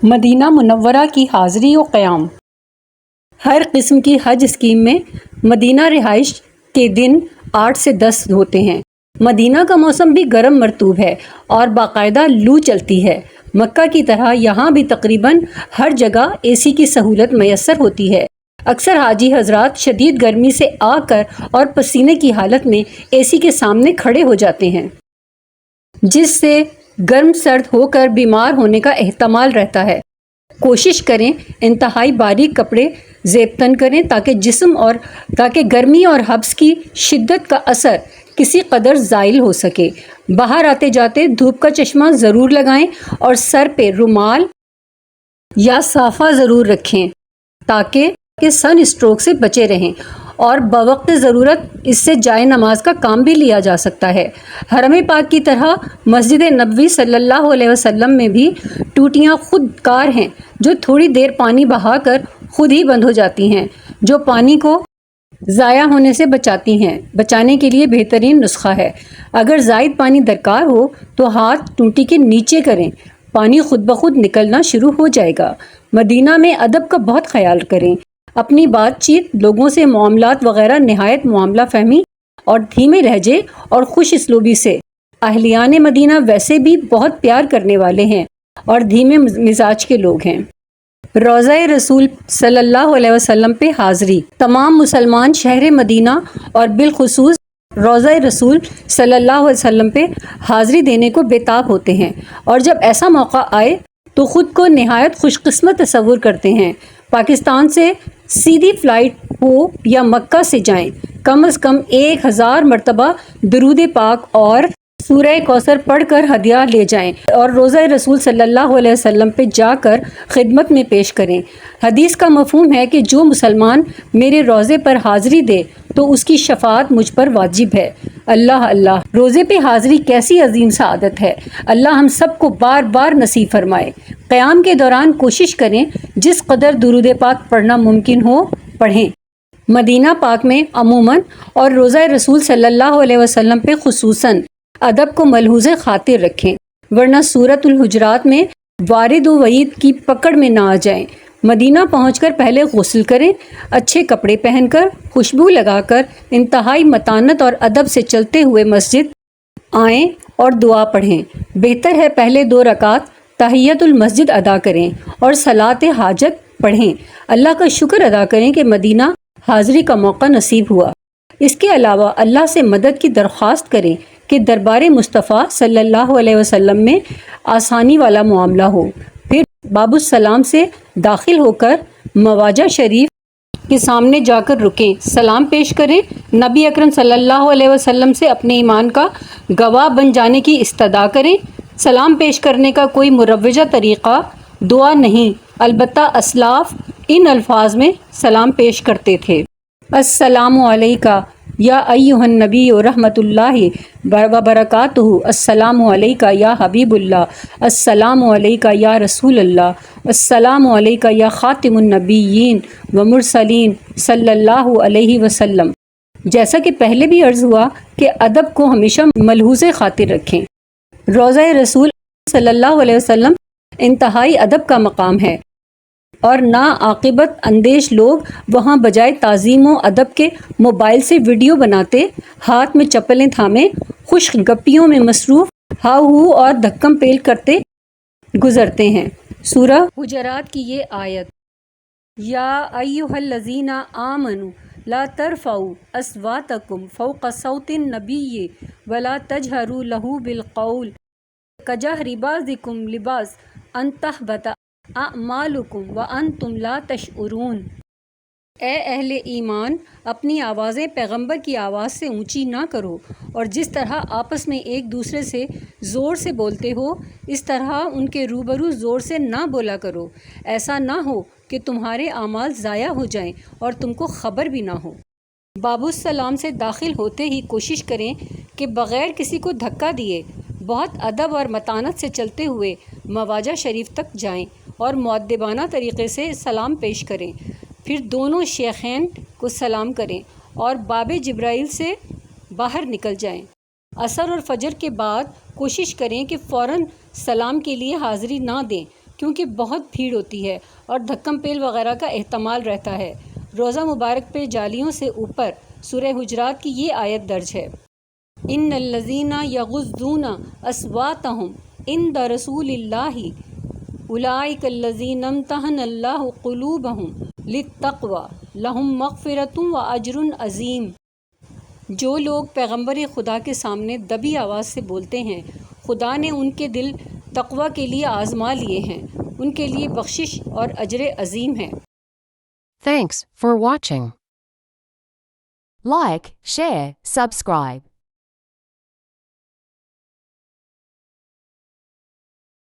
مدینہ منورہ کی حاضری و قیام۔ ہر قسم کی حج اسکیم میں مدینہ رہائش کے دن 8 سے 10 ہوتے ہیں۔ مدینہ کا موسم بھی گرم مرطوب ہے اور باقاعدہ لو چلتی ہے۔ مکہ کی طرح یہاں بھی تقریباً ہر جگہ اے سی کی سہولت میسر ہوتی ہے۔ اکثر حاجی حضرات شدید گرمی سے آ کر اور پسینے کی حالت میں اے سی کے سامنے کھڑے ہو جاتے ہیں، جس سے گرم سرد ہو کر بیمار ہونے کا احتمال رہتا ہے۔ کوشش کریں انتہائی باریک کپڑے زیب تن کریں تاکہ گرمی اور حبس کی شدت کا اثر کسی قدر زائل ہو سکے۔ باہر آتے جاتے دھوپ کا چشمہ ضرور لگائیں اور سر پہ رومال یا صافہ ضرور رکھیں تاکہ سن اسٹروک سے بچے رہیں، اور بوقت ضرورت اس سے جائے نماز کا کام بھی لیا جا سکتا ہے۔ حرم پاک کی طرح مسجد نبوی صلی اللہ علیہ وسلم میں بھی ٹوٹیاں خود کار ہیں جو تھوڑی دیر پانی بہا کر خود ہی بند ہو جاتی ہیں، جو پانی کو ضائع ہونے سے بچاتی ہیں۔ بچانے کے لیے بہترین نسخہ ہے، اگر زائد پانی درکار ہو تو ہاتھ ٹوٹی کے نیچے کریں، پانی خود بخود نکلنا شروع ہو جائے گا۔ مدینہ میں ادب کا بہت خیال کریں۔ اپنی بات چیت، لوگوں سے معاملات وغیرہ نہایت معاملہ فہمی اور دھیمے لہجے اور خوش اسلوبی سے۔ اہلیان مدینہ ویسے بھی بہت پیار کرنے والے ہیں اور دھیمے مزاج کے لوگ ہیں۔ روضہ رسول صلی اللہ علیہ وسلم پہ حاضری۔ تمام مسلمان شہر مدینہ اور بالخصوص روضہ رسول صلی اللہ علیہ وسلم پہ حاضری دینے کو بےتاب ہوتے ہیں، اور جب ایسا موقع آئے تو خود کو نہایت خوش قسمت تصور کرتے ہیں۔ پاکستان سے سیدھی فلائٹ ہو یا مکہ سے جائیں، کم از کم 1000 مرتبہ درود پاک اور سورہ کوثر پڑھ کر ہدیہ لے جائیں اور روضہ رسول صلی اللہ علیہ وسلم پہ جا کر خدمت میں پیش کریں۔ حدیث کا مفہوم ہے کہ جو مسلمان میرے روضے پر حاضری دے تو اس کی شفاعت مجھ پر واجب ہے۔ اللہ اللہ، روضے پہ حاضری کیسی عظیم سعادت ہے، اللہ ہم سب کو بار بار نصیب فرمائے۔ قیام کے دوران کوشش کریں جس قدر درود پاک پڑھنا ممکن ہو پڑھیں۔ مدینہ پاک میں عموماً اور روضہ رسول صلی اللہ علیہ وسلم پہ خصوصاً ادب کو ملحوظ خاطر رکھیں، ورنہ سورۃ الحجرات میں وارد و وعید کی پکڑ میں نہ آ جائیں۔ مدینہ پہنچ کر پہلے غسل کریں، اچھے کپڑے پہن کر، خوشبو لگا کر، انتہائی متانت اور ادب سے چلتے ہوئے مسجد آئیں اور دعا پڑھیں۔ بہتر ہے پہلے 2 رکعت تحیۃ المسجد ادا کریں اور صلاۃ حاجت پڑھیں۔ اللہ کا شکر ادا کریں کہ مدینہ حاضری کا موقع نصیب ہوا۔ اس کے علاوہ اللہ سے مدد کی درخواست کریں کہ دربار مصطفیٰ صلی اللہ علیہ وسلم میں آسانی والا معاملہ ہو۔ پھر باب السلام سے داخل ہو کر مواجہ شریف کے سامنے جا کر رکیں، سلام پیش کریں، نبی اکرم صلی اللہ علیہ وسلم سے اپنے ایمان کا گواہ بن جانے کی استدعا کریں۔ سلام پیش کرنے کا کوئی مروجہ طریقہ دعا نہیں، البتہ اسلاف ان الفاظ میں سلام پیش کرتے تھے: السلام علیکہ یا ایھا النبی رحمۃ اللہ وبرکاتہ، السلام علیکہ یا حبیب اللہ، السلام علیکہ یا رسول اللہ، السلام علیکہ یا خاتم النبیین ومرسلین صلی اللہ علیہ وسلم۔ جیسا کہ پہلے بھی عرض ہوا کہ ادب کو ہمیشہ ملحوظ خاطر رکھیں۔ روضہ رسول صلی اللہ علیہ وسلم انتہائی ادب کا مقام ہے، اور ناعاقبت اندیش لوگ وہاں بجائے تعظیم و ادب کے موبائل سے ویڈیو بناتے، ہاتھ میں چپلیں تھامے، خوش گپیوں میں مصروف، ہاؤ ہو اور دھکم پیل کرتے گزرتے ہیں۔ سورہ حجرات کی یہ آیت: یا ایھا الذین آمنوا لا ترفعوا اصواتکم فوق صوت النبی ولا تجہروا لہ بالقول کجہر بعضکم لبعض ان تحبط اعمالکم وانتم لا تشعرون۔ اے اہل ایمان، اپنی آوازیں پیغمبر کی آواز سے اونچی نہ کرو، اور جس طرح آپس میں ایک دوسرے سے زور سے بولتے ہو اس طرح ان کے روبرو زور سے نہ بولا کرو، ایسا نہ ہو کہ تمہارے اعمال ضائع ہو جائیں اور تم کو خبر بھی نہ ہو۔ باب السلام سے داخل ہوتے ہی کوشش کریں کہ بغیر کسی کو دھکا دیے بہت ادب اور متانت سے چلتے ہوئے مواجہ شریف تک جائیں اور مؤدبانہ طریقے سے سلام پیش کریں، پھر دونوں شیخین کو سلام کریں اور باب جبرائیل سے باہر نکل جائیں۔ عصر اور فجر کے بعد کوشش کریں کہ فوراً سلام کے لیے حاضری نہ دیں، کیونکہ بہت بھیڑ ہوتی ہے اور دھکم پیل وغیرہ کا احتمال رہتا ہے۔ روزہ مبارک پہ جالیوں سے اوپر سورہ حجرات کی یہ آیت درج ہے: ان الذین یغضون اصواتہم عند رسول اللہ اولئک الذین امتحن اللہ قلوبہم للتقوی لہم مغفرۃ واجر عظیم۔ جو لوگ پیغمبر خدا کے سامنے دبی آواز سے بولتے ہیں، خدا نے ان کے دل تقوی کے لیے آزما لیے ہیں، ان کے لیے بخشش اور اجر عظیم ہے۔ Thanks for watching. Like, share, subscribe.